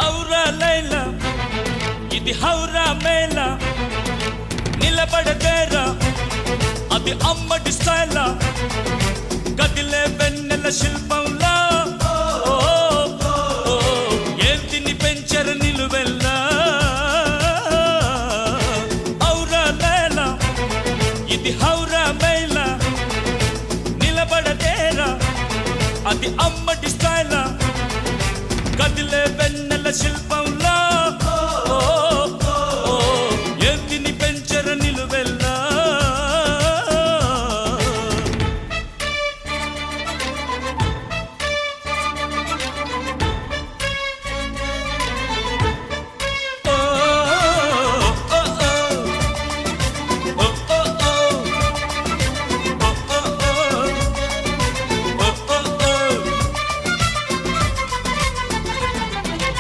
ఔరా లైలా ఇది హౌరా మేళ నిలబడదేరా అది అమ్మడి స్టైలా కదిలే వెన్నెల శిల్పంలా ఏంటిని పెంచరు నిలువెల్లా ఔరా లైలా ఇది హౌరా మేళ నిలబడదేరా అది అమ్మడి స్టైలా కదిలే వెన్నెల శిల్పం